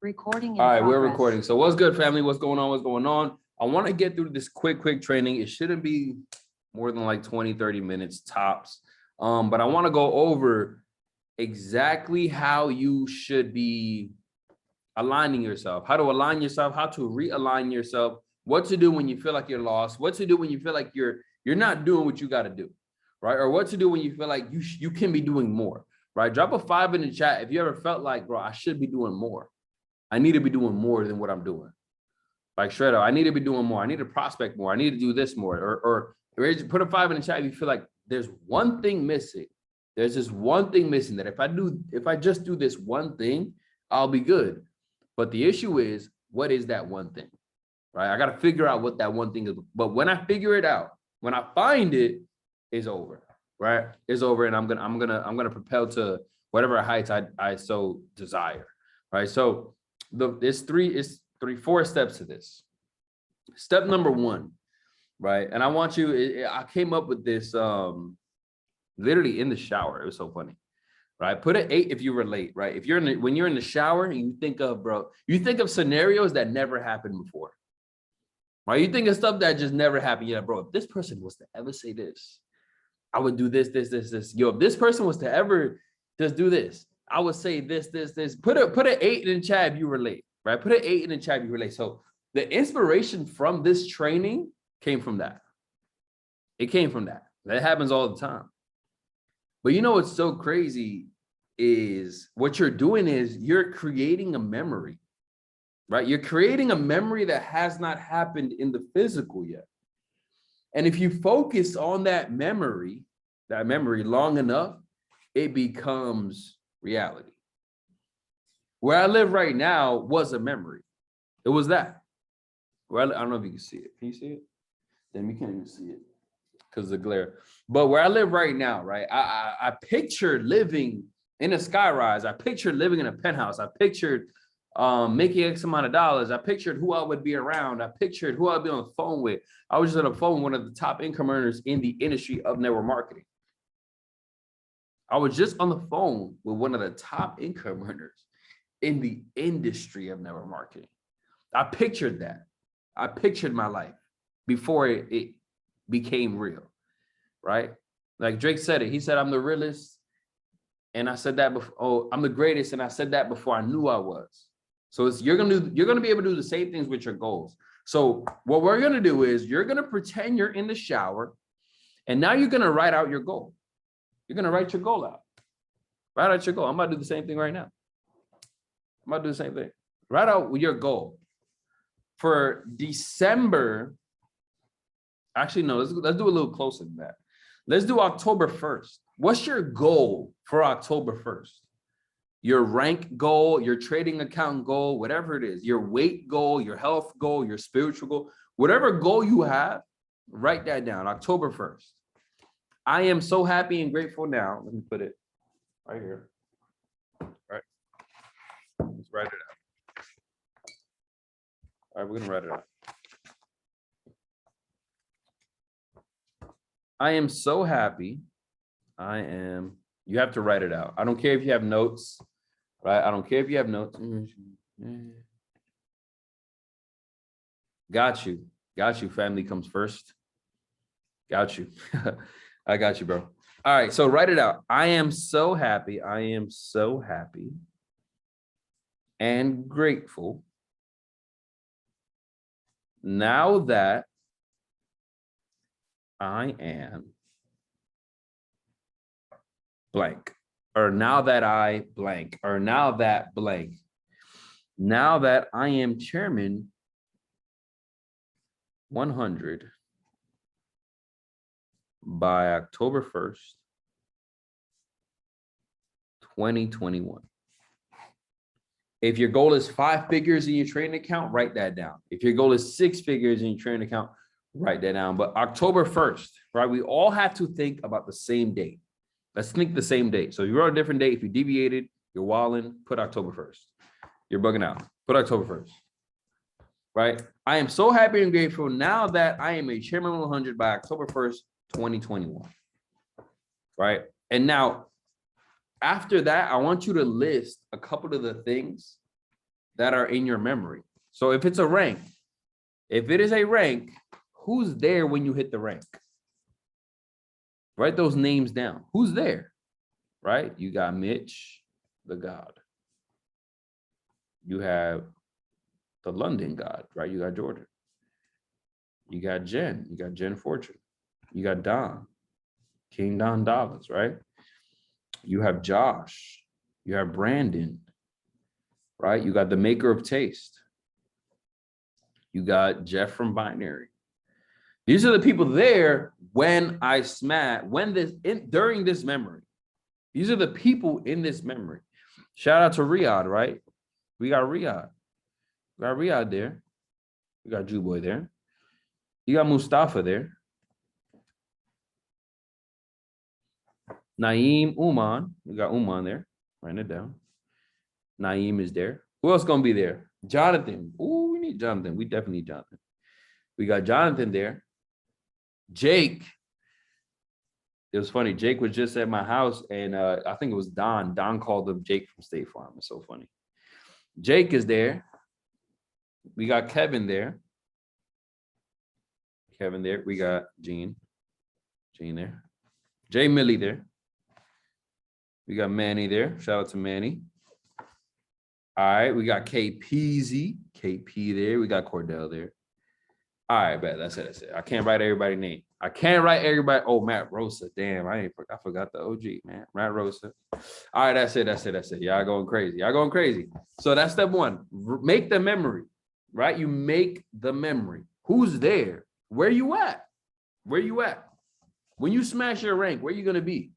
Recording in All right, we're progress. recording. So what's good, family? What's going on? What's going on? I want to get through this quick training. It shouldn't be more than like 20, 30 minutes tops. But I want to go over exactly how you should be aligning yourself, how to align yourself, how to realign yourself, what to do when you feel like you're lost, what to do when you feel like you're not doing what you got to do, right? Or what to do when you feel like you can be doing more, right? Drop a 5 in the chat if you ever felt like, bro, I should be doing more. I need to be doing more than what I'm doing. Like straight up, I need to be doing more. I need to prospect more. I need to do this more. Or put a 5 in the chat if you feel like there's one thing missing. There's just one thing missing that if I just do this one thing, I'll be good. But the issue is, what is that one thing? Right? I got to figure out what that one thing is. But when I figure it out, when I find it, it's over. Right? It's over, and I'm gonna propel to whatever heights I so desire. Right? So it's 4 steps to this. Step number 1, right? And I want you, I came up with this literally in the shower. It was so funny, right? Put an 8 if you relate, right? If when you're in the shower and you think of scenarios that never happened before, right? You think of stuff that just never happened. Yeah, bro, if this person was to ever say this, I would do this. Yo, if this person was to ever just do this, I would say this. Put an 8 in the chat if you relate, right? Put an 8 in the chat if you relate. So the inspiration from this training came from that. It came from that. That happens all the time. But you know what's so crazy is what you're doing is you're creating a memory, right? You're creating a memory that has not happened in the physical yet. And if you focus on that memory long enough, it becomes reality. Where I live right now was a memory. It was that. I don't know if you can see it. Can you see it? Then you can't even see it because of the glare. But where I live right now, right? I pictured living in a skyrise. I pictured living in a penthouse. I pictured making X amount of dollars. I pictured who I would be around. I pictured who I'd be on the phone with. I was just on the phone with one of the top income earners in the industry of network marketing. I was just on the phone with one of the top income earners in the industry of network marketing. I pictured that. I pictured my life before it became real, right? Like Drake said it. He said, I'm the realest. And I said that before. Oh, I'm the greatest. And I said that before I knew I was. So you're gonna be able to do the same things with your goals. So what we're gonna do is you're gonna pretend you're in the shower, and now you're gonna write out your goal. You're gonna write your goal out. Write out your goal. I'm about to do the same thing right now. I'm about to do the same thing. Write out your goal. For December, actually, no, let's do a little closer than that. Let's do October 1st. What's your goal for October 1st? Your rank goal, your trading account goal, whatever it is, your weight goal, your health goal, your spiritual goal, whatever goal you have, write that down, October 1st. I am so happy and grateful now. Let me put it right here. Right. Let's write it out. All right, we're gonna write it out. I am so happy. You have to write it out. I don't care if you have notes, right? I don't care if you have notes. Got you. Family comes first. Got you. I got you, bro. All right, so write it out. I am so happy. I am so happy and grateful now that I am blank, or now that I blank, or now that blank. Now that I am chairman 100 by October 1st, 2021. If your goal is 5 figures in your trading account, write that down. If your goal is 6 figures in your trading account, write that down. But October 1st, right? We all have to think about the same date. Let's think the same date. So if you're on a different date, if you deviated, you're wilding, put October 1st. You're bugging out. Put October 1st. Right? I am so happy and grateful now that I am a chairman 100 by October 1st, 2021. Right? And now, after that, I want you to list a couple of the things that are in your memory. So if it's a rank, if it is a rank, who's there when you hit the rank? Write those names down. Who's there? Right? You got Mitch, the God. You have the London God, right? You got Jordan. You got Jen. You got Jen Fortune. You got Don, King Don Dollars, right? You have Josh. You have Brandon, right? You got the maker of taste. You got Jeff from Binary. These are the people there when I smash, during this memory. These are the people in this memory. Shout out to Riyadh, right? We got Riyadh. We got Riyadh there. We got Jew Boy there. You got Mustafa there. Naeem, Uman. We got Uman there. Writing it down. Naeem is there. Who else gonna be there? Jonathan. Oh, we need Jonathan. We definitely need Jonathan. We got Jonathan there. Jake. It was funny. Jake was just at my house, and I think it was Don. Don called him Jake from State Farm. It's so funny. Jake is there. We got Kevin there. Kevin there. We got Gene. Gene there. Jay Millie there. We got Manny there. Shout out to Manny. All right, we got KPZ. KP there. We got Cordell there. All right, bet. That's it. I can't write everybody's name. I can't write everybody. Oh, Matt Rosa. Damn, I forgot the OG, man. Matt Rosa. All right, that's it. Y'all going crazy. So that's step one. Make the memory, right? You make the memory. Who's there? Where you at? When you smash your rank, where you gonna be?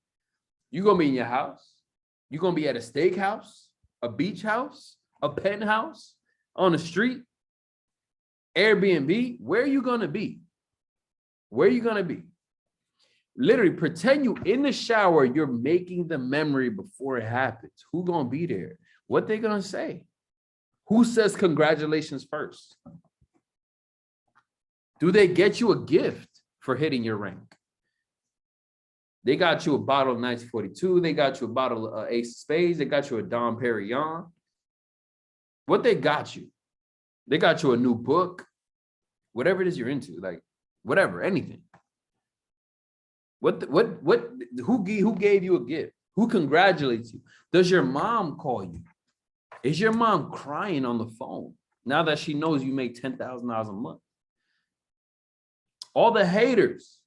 You gonna be in your house? You gonna be at a steakhouse, a beach house, a penthouse, on the street, Airbnb? Where are you gonna be? Literally pretend you in the shower, you're making the memory before it happens. Who gonna be there? What they gonna say? Who says congratulations first? Do they get you a gift for hitting your rank? They got you a bottle of 1942. They got you a bottle of Ace of Spades. They got you a Dom Perignon. What they got you? They got you a new book. Whatever it is you're into, like whatever, anything. Who gave you a gift? Who congratulates you? Does your mom call you? Is your mom crying on the phone now that she knows you make $10,000 a month? All the haters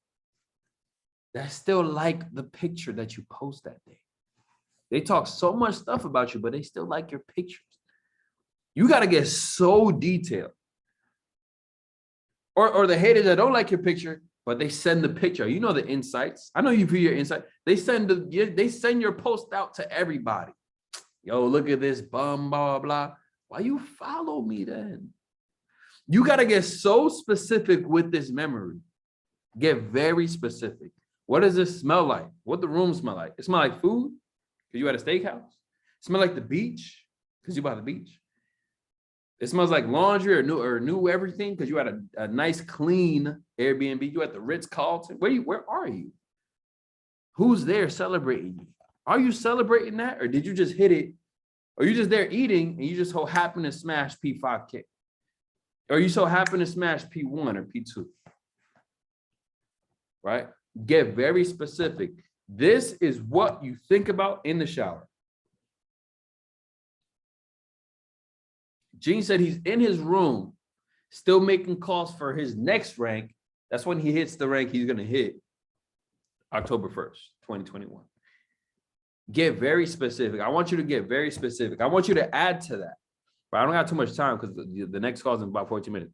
that still like the picture that you post that day. They talk so much stuff about you, but they still like your pictures. You got to get so detailed. Or the haters that don't like your picture, but they send the picture. You know the insights. I know you view your insight. They send your post out to everybody. Yo, look at this bum, blah, blah. Why you follow me then? You got to get so specific with this memory. Get very specific. What does this smell like? What the room smell like? It smell like food because you at a steakhouse. It smell like the beach because you by the beach. It smells like laundry or new everything because you had a nice clean Airbnb. You at the Ritz-Carlton. Where are you? Who's there celebrating you? Are you celebrating that, or did you just hit it? Or you just there eating and you just so happen to smash P5K? Or you so happen to smash P1 or P2? Right? Get very specific. This is what you think about in the shower. Gene said he's in his room, still making calls for his next rank. That's when he hits the rank he's going to hit October 1st, 2021. Get very specific. I want you to get very specific. I want you to add to that. But I don't have too much time because the next call is in about 14 minutes.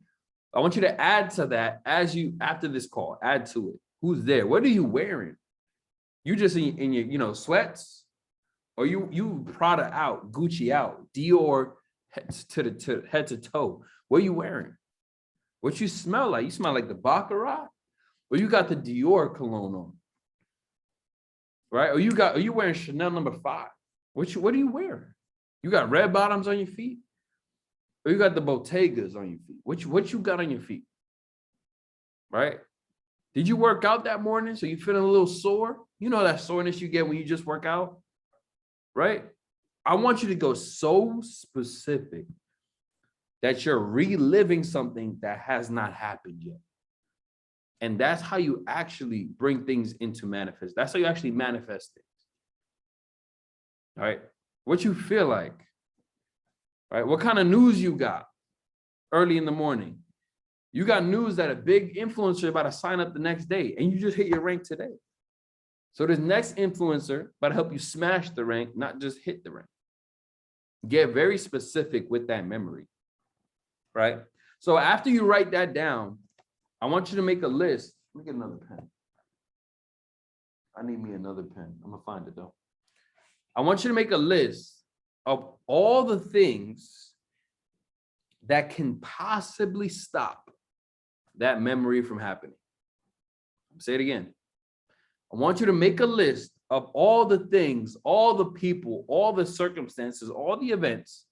I want you to add to that after this call, add to it. Who's there? What are you wearing? You just in your sweats, or you Prada out, Gucci out, Dior head to toe. What are you wearing? What you smell like? You smell like the Baccarat, or you got the Dior cologne on, right? Or you wearing Chanel No. 5? What are you wearing? You got red bottoms on your feet, or you got the Bottegas on your feet? What you got on your feet, right? Did you work out that morning so you feeling a little sore? You know that soreness you get when you just work out, right? I want you to go so specific that you're reliving something that has not happened yet. And that's how you actually bring things into manifest. That's how you actually manifest things. All right. What you feel like, right? What kind of news you got early in the morning? You got news that a big influencer about to sign up the next day, and you just hit your rank today. So this next influencer about to help you smash the rank, not just hit the rank. Get very specific with that memory, right? So after you write that down, I want you to make a list. Let me get another pen. I need me another pen. I'm gonna find it though. I want you to make a list of all the things that can possibly stop that memory from happening. Say it again. I want you to make a list of all the things, all the people, all the circumstances, all the events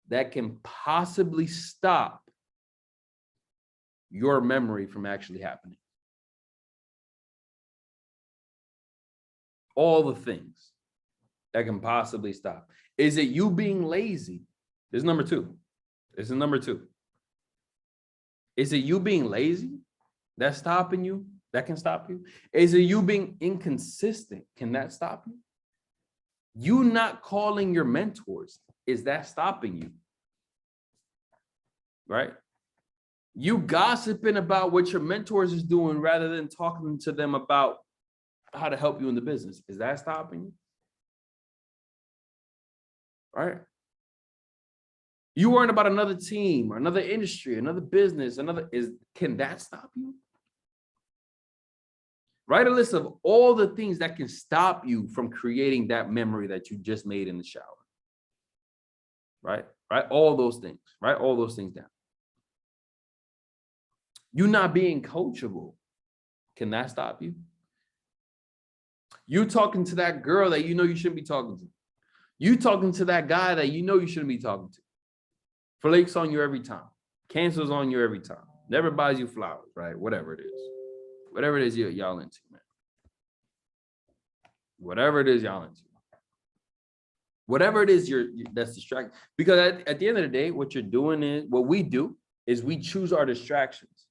that can possibly stop your memory from actually happening. All the things that can possibly stop. Is it you being lazy? This is number two. This is number two. Is it you being lazy that's stopping you? That can stop you? Is it you being inconsistent? Can that stop you? You not calling your mentors, is that stopping you? Right? You gossiping about what your mentors is doing rather than talking to them about how to help you in the business. Is that stopping you? Right? You worrying about another team or another industry, another business, can that stop you? Write a list of all the things that can stop you from creating that memory that you just made in the shower. Right? Write all those things. Write all those things down. You not being coachable, can that stop you? You talking to that girl that you know you shouldn't be talking to. You talking to that guy that you know you shouldn't be talking to. Flakes on you every time. Cancels on you every time. Never buys you flowers, right? Whatever it is. Whatever it is y'all into, man. Whatever it is y'all into. Whatever it is that's distracting. Because at the end of the day, what we do is we choose our distractions.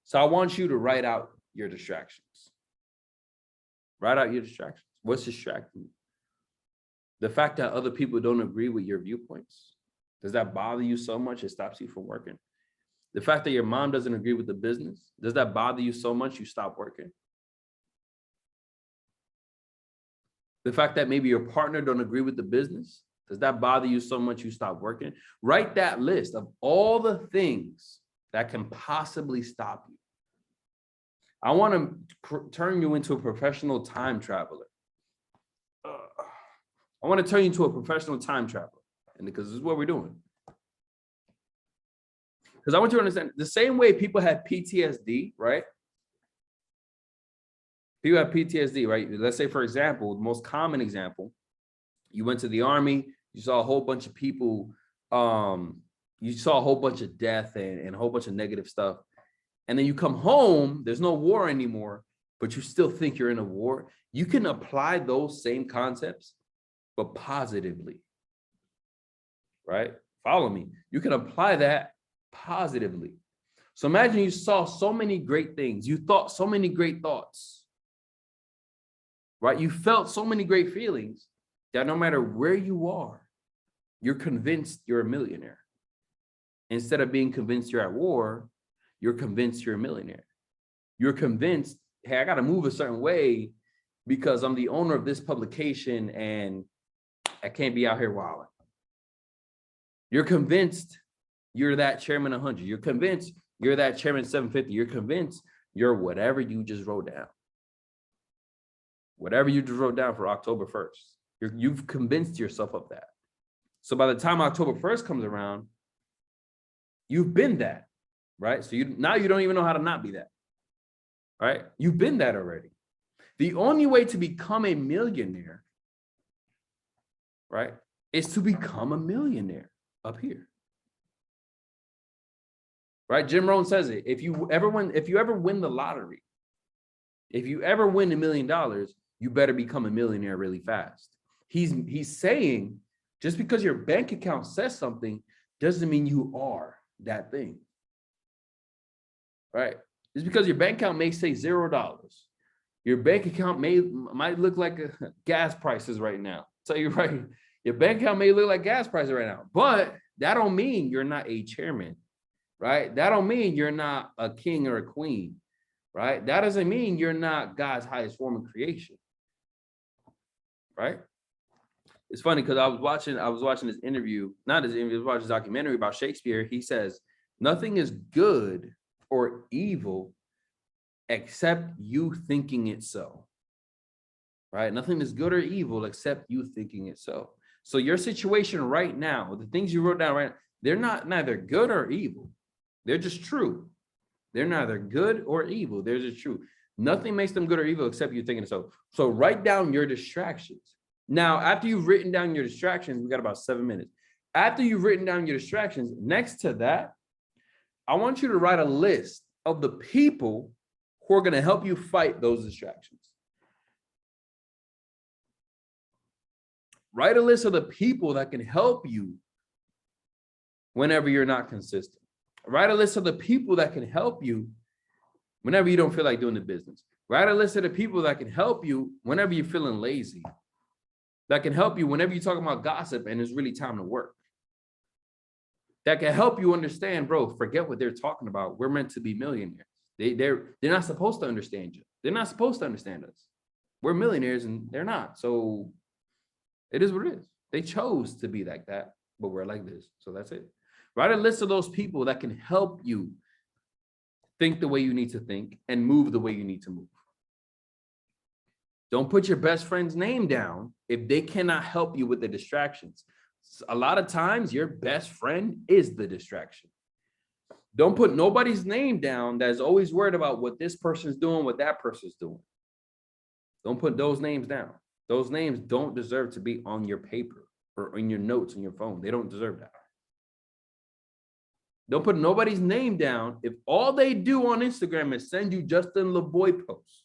So I want you to write out your distractions. Write out your distractions. What's distracting you? The fact that other people don't agree with your viewpoints. Does that bother you so much it stops you from working? The fact that your mom doesn't agree with the business, does that bother you so much you stop working? The fact that maybe your partner don't agree with the business, does that bother you so much you stop working? Write that list of all the things that can possibly stop you. I want to turn you into a professional time traveler. I want to turn you into a professional time traveler, and because this is what we're doing. Because I want you to understand the same way people have PTSD, right? People have PTSD, right? Let's say, for example, the most common example, you went to the army, you saw a whole bunch of people, you saw a whole bunch of death and a whole bunch of negative stuff. And then you come home, there's no war anymore, but you still think you're in a war. You can apply those same concepts, but positively, right? Follow me. You can apply that positively. So imagine you saw so many great things. You thought so many great thoughts, right? You felt so many great feelings that no matter where you are, you're convinced you're a millionaire. Instead of being convinced you're at war, you're convinced you're a millionaire. You're convinced, hey, I got to move a certain way because I'm the owner of this publication and I can't be out here wilding. You're convinced you're that chairman 100. You're convinced you're that chairman 750. You're convinced you're whatever you just wrote down. Whatever you just wrote down for October 1st. You've convinced yourself of that. So by the time October 1st comes around, you've been that, right? So now you don't even know how to not be that, right? You've been that already. The only way to become a millionaire, right, is to become a millionaire up here. Right? Jim Rohn says it. If you ever win the lottery, if you ever win $1 million, you better become a millionaire really fast. He's saying just because your bank account says something doesn't mean you are that thing, right? Just because your bank account may say $0, your bank account might look like gas prices right now. Tell you right, your bank account may look like gas prices right now, but that don't mean you're not a chairman, right? That don't mean you're not a king or a queen, right? That doesn't mean you're not God's highest form of creation, right? It's funny because I was watching this interview, not this interview, I was watching this documentary about Shakespeare. He says, nothing is good or evil except you thinking it so, right? Nothing is good or evil except you thinking it so. So your situation right now, the things you wrote down right now, they're neither good or evil. They're just true. They're neither good or evil. They're just true. Nothing makes them good or evil except you thinking it so. So write down your distractions. Now, after you've written down your distractions, we got about 7 minutes. After you've written down your distractions, next to that, I want you to write a list of the people who are going to help you fight those distractions. Write a list of the people that can help you whenever you're not consistent. Write a list of the people that can help you whenever you don't feel like doing the business. Write a list of the people that can help you whenever you're feeling lazy. That can help you whenever you're talking about gossip and it's really time to work. That can help you understand, bro, forget what they're talking about. We're meant to be millionaires. They're not supposed to understand you. They're not supposed to understand us. We're millionaires and they're not. So it is what it is. They chose to be like that, but we're like this. So that's it. Write a list of those people that can help you think the way you need to think and move the way you need to move. Don't put your best friend's name down if they cannot help you with the distractions. A lot of times your best friend is the distraction. Don't put nobody's name down that is always worried about what this person's doing, what that person's doing. Don't put those names down. Those names don't deserve to be on your paper or in your notes on your phone. They don't deserve that. Don't put nobody's name down if all they do on Instagram is send you Justin LeBoy posts.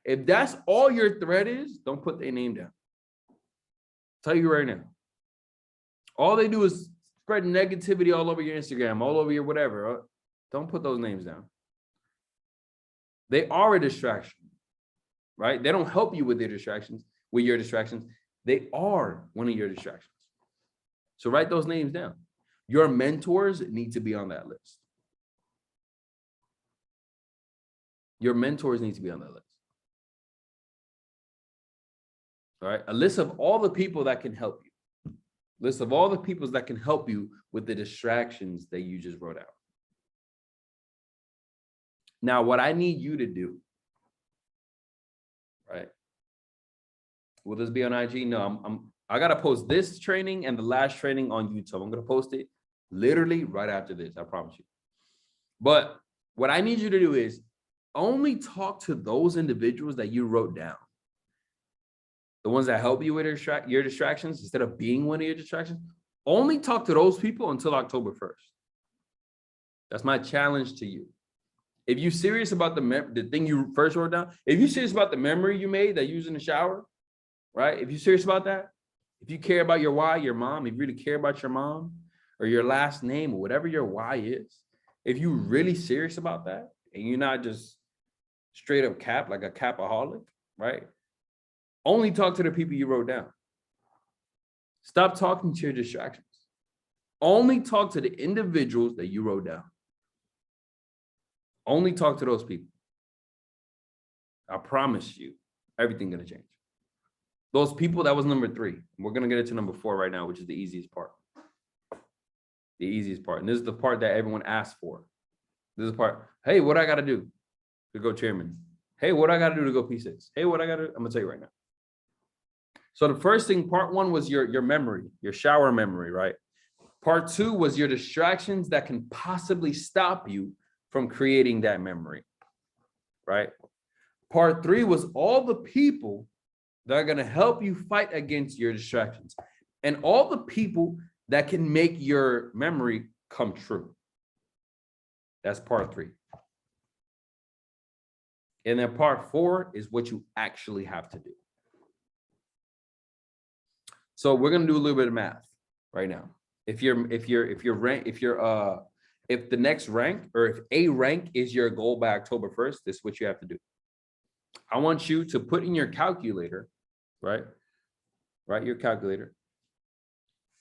If that's all your thread is, don't put their name down. Tell you right now. All they do is spread negativity all over your Instagram, all over your whatever. Don't put those names down. They are a distraction, right? They don't help you with their distractions, with your distractions. They are one of your distractions. So write those names down. Your mentors need to be on that list. Your mentors need to be on that list. All right, a list of all the people that can help you. List of all the people that can help you with the distractions that you just wrote out. Now, what I need you to do, right? Will this be on IG? No, I gotta post this training and the last training on YouTube. I'm gonna post it literally right after this, I promise you. But what I need you to do is only talk to those individuals that you wrote down. The ones that help you with your distractions instead of being one of your distractions. Only talk to those people until October 1st. That's my challenge to you. If you're serious about the thing you first wrote down, if you're serious about the memory you made that you use in the shower, right? If you're serious about that, if you care about your why, your mom, if you really care about your mom or your last name or whatever your why is, if you're really serious about that and you're not just straight up cap, like a capaholic, right? Only talk to the people you wrote down. Stop talking to your distractions. Only talk to the individuals that you wrote down. Only talk to those people. I promise you, everything's gonna change. Those people, that was number 3. We're gonna get into number 4 right now, which is the easiest part. The easiest part. And this is the part that everyone asks for. This is the part, hey, what I gotta do to go chairman? Hey, what I gotta do to go P6? Hey, what I gotta do? I'm gonna tell you right now. So the first thing, part 1 was your memory, your shower memory, right? Part 2 was your distractions that can possibly stop you from creating that memory, right? Part 3 was all the people that are gonna help you fight against your distractions and all the people that can make your memory come true. That's part 3. And then part 4 is what you actually have to do. So we're going to do a little bit of math right now. If the next rank, or if a rank is your goal by October 1st, this is what you have to do. I want you to put in your calculator, right? Right, your calculator.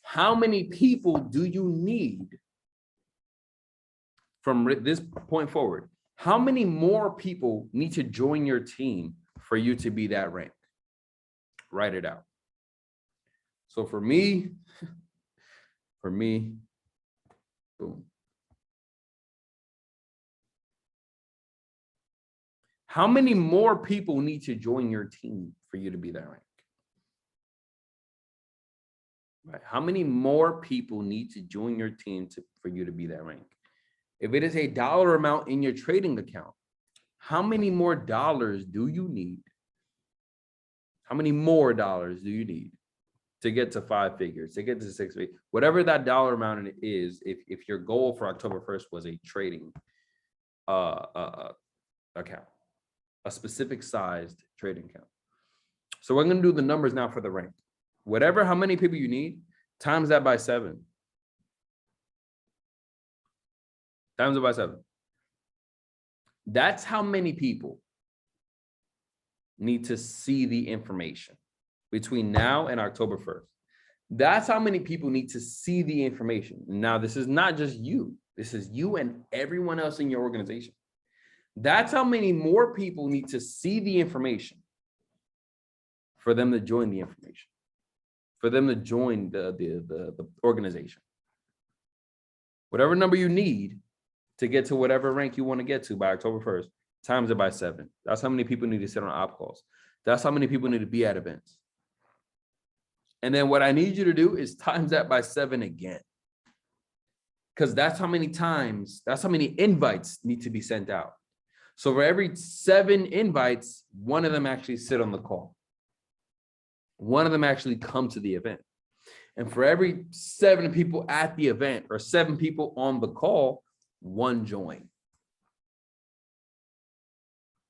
How many people do you need from this point forward? How many more people need to join your team for you to be that rank? Write it out. So for me, boom. How many more people need to join your team for you to be that rank? Right. How many more people need to join your team for you to be that rank? If it is a dollar amount in your trading account, how many more dollars do you need? How many more dollars do you need to get to 5 figures, to get to 6 figures? Whatever that dollar amount is, if your goal for October 1st was a trading account, a specific sized trading account. So we're going to do the numbers now for the rank. How many people you need, times that by 7. Times it by 7. That's how many people need to see the information between now and October 1st. That's how many people need to see the information. Now, this is not just you. This is you and everyone else in your organization. That's how many more people need to see the information for them to join the information, for them to join the organization. Whatever number you need to get to whatever rank you want to get to by October 1st, times it by 7. That's how many people need to sit on op calls. That's how many people need to be at events. And then what I need you to do is times that by 7 again. Because that's how many invites need to be sent out. So for every 7 invites, one of them actually sit on the call. One of them actually come to the event. And for every 7 people at the event or 7 people on the call, 1 join.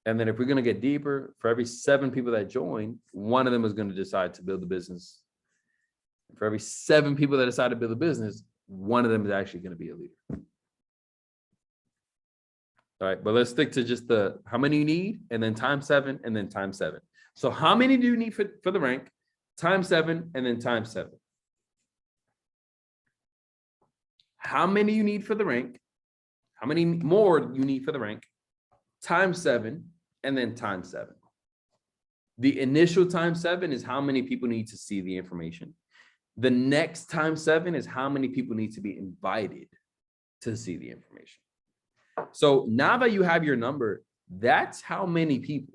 And then if we're going to get deeper, for every 7 people that join, 1 of them is going to decide to build a business. For every 7 people that decide to build a business, 1 of them is actually going to be a leader. All right, but let's stick to just how many you need, and then times 7, and then times 7. So how many do you need for the rank? Times 7, and then times 7. How many you need for the rank? How many more you need for the rank? Times 7, and then times 7. The initial times 7 is how many people need to see the information. The next times 7 is how many people need to be invited to see the information. So now that you have your number, that's how many people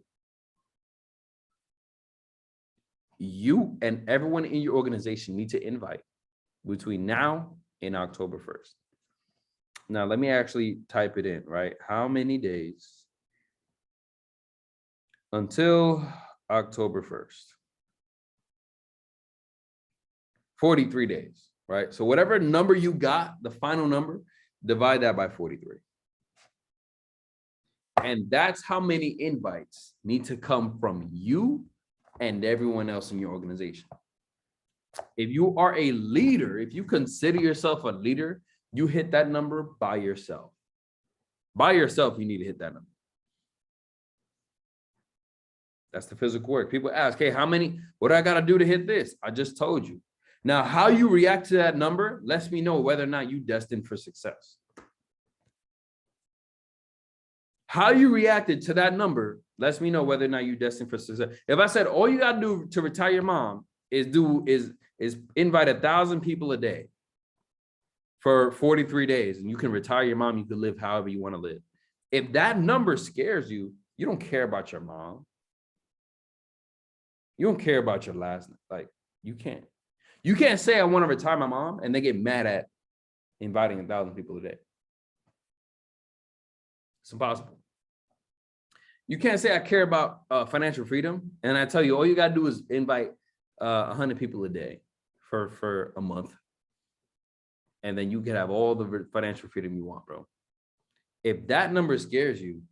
you and everyone in your organization need to invite between now and October 1st. Now, let me actually type it in, right? How many days until October 1st? 43 days, right? So whatever number you got, the final number, divide that by 43. And that's how many invites need to come from you and everyone else in your organization. If you are a leader, if you consider yourself a leader, you hit that number by yourself. By yourself, you need to hit that number. That's the physical work. People ask, hey, what do I got to do to hit this? I just told you. Now, how you react to that number lets me know whether or not you're destined for success. How you reacted to that number lets me know whether or not you're destined for success. If I said all you got to do to retire your mom is invite 1,000 people a day for 43 days, and you can retire your mom, you can live however you want to live. If that number scares you, you don't care about your mom. You don't care about your last, you can't. You can't say I want to retire my mom and they get mad at inviting 1,000 people a day. It's impossible. You can't say I care about financial freedom and I tell you all you got to do is invite 100 people a day for a month. And then you can have all the financial freedom you want, bro. If that number scares you,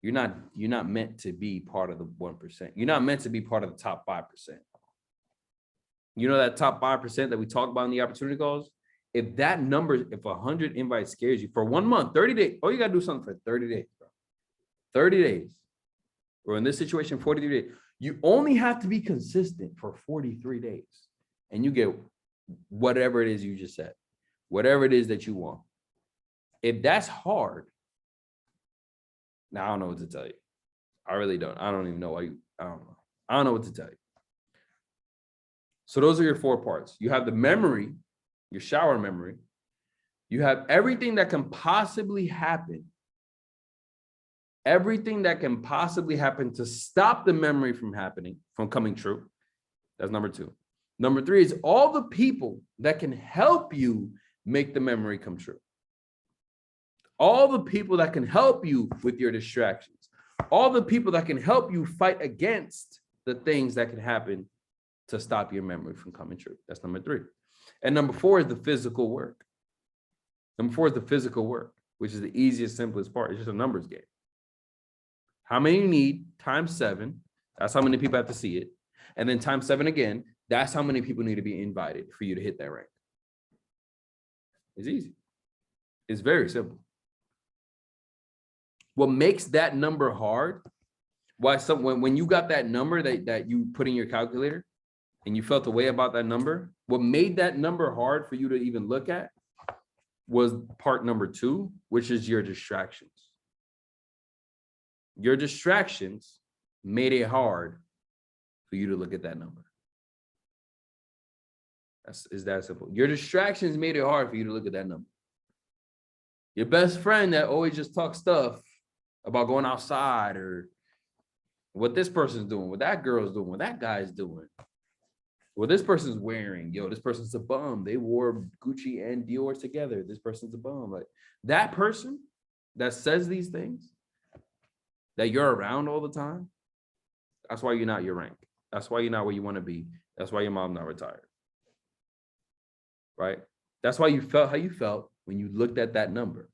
you're not meant to be part of the 1%. You're not meant to be part of the top 5%. You know that top 5% that we talk about in the opportunity calls? if that number, if 100 invites scares you for 1 month, 30 days, all you got to do something for 30 days, bro. 30 days. Or in this situation, 43 days. You only have to be consistent for 43 days. And you get whatever it is you just said, whatever it is that you want. If that's hard, now I don't know what to tell you. I really don't. I don't even know why you, I don't know. I don't know what to tell you. So those are your 4 parts. You have the memory, your shower memory. You have everything that can possibly happen. Everything that can possibly happen to stop the memory from happening, from coming true. That's number 2. Number 3 is all the people that can help you make the memory come true. All the people that can help you with your distractions. All the people that can help you fight against the things that can happen to stop your memory from coming true. That's number 3. And number 4 is the physical work. Number 4 is the physical work, which is the easiest, simplest part. It's just a numbers game. How many you need times 7. That's how many people have to see it. And then times 7 again. That's how many people need to be invited for you to hit that rank. It's easy. It's very simple. What makes that number hard, why when you got that number that you put in your calculator and you felt a way about that number, what made that number hard for you to even look at was part number 2, which is your distractions. Your distractions made it hard for you to look at that number. It's that simple. Your distractions made it hard for you to look at that number. Your best friend that always just talks stuff about going outside or what this person's doing, what that girl's doing, what that guy's doing, what this person's wearing. Yo, this person's a bum. They wore Gucci and Dior together. This person's a bum. Like that person that says these things that you're around all the time, that's why you're not your rank. That's why you're not where you want to be. That's why your mom's not retired. Right? That's why you felt how you felt when you looked at that number.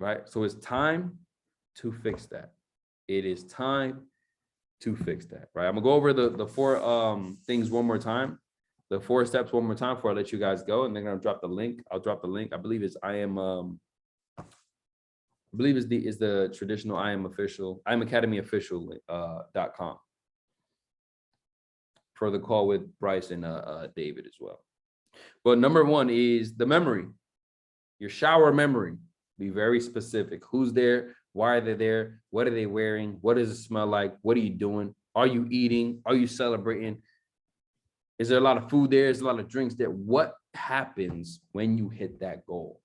Right? So it's time to fix that. It is time to fix that. Right? I'm gonna go over the 4 things one more time, the 4 steps one more time before I let you guys go, and then I'm gonna drop the link. I'll drop the link. I believe it's the traditional IamAcademyofficial.com for the call with Bryce and David as well. But number 1 is the memory, your shower memory. Be very specific. Who's there? Why are they there? What are they wearing? What does it smell like? What are you doing? Are you eating? Are you celebrating? Is there a lot of food there? Is there a lot of drinks there? What happens when you hit that goal?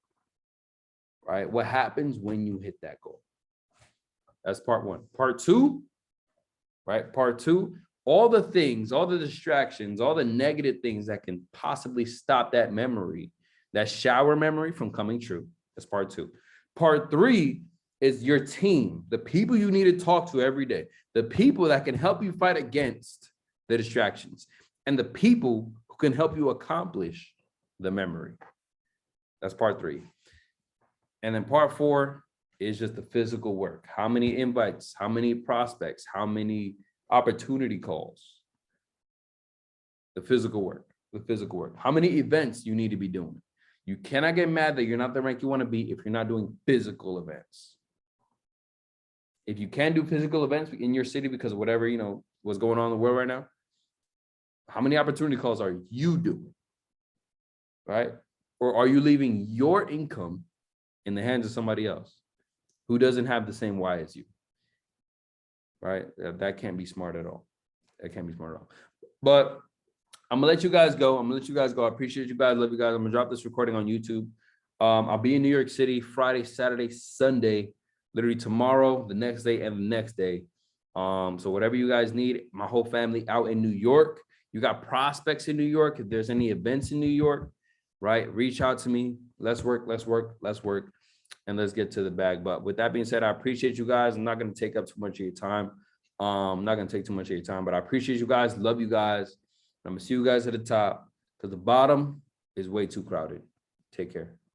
Right? What happens when you hit that goal? That's part 1. Part 2, right? Part 2, all the things, all the distractions, all the negative things that can possibly stop that memory, that shower memory from coming true. That's part 2. Part 3 is your team, the people you need to talk to every day, the people that can help you fight against the distractions, and the people who can help you accomplish the memory. That's part 3. And then part 4 is just the physical work. How many invites, how many prospects, how many opportunity calls? The physical work, How many events you need to be doing? You cannot get mad that you're not the rank you want to be if you're not doing physical events. If you can do physical events in your city because of whatever, what's going on in the world right now, how many opportunity calls are you doing? Right? Or are you leaving your income in the hands of somebody else who doesn't have the same why as you? Right? That can't be smart at all. But I'm gonna let you guys go. I appreciate you guys. Love you guys. I'm gonna drop this recording on YouTube. I'll be in New York City Friday, Saturday, Sunday, literally tomorrow, the next day, and the next day. So whatever you guys need, my whole family out in New York. You got prospects in New York. If there's any events in New York, right? Reach out to me. Let's work. And let's get to the bag. But with that being said, I appreciate you guys. I'm not going to take up too much of your time. I'm not going to take too much of your time, but I appreciate you guys. Love you guys. I'm going to see you guys at the top because the bottom is way too crowded. Take care.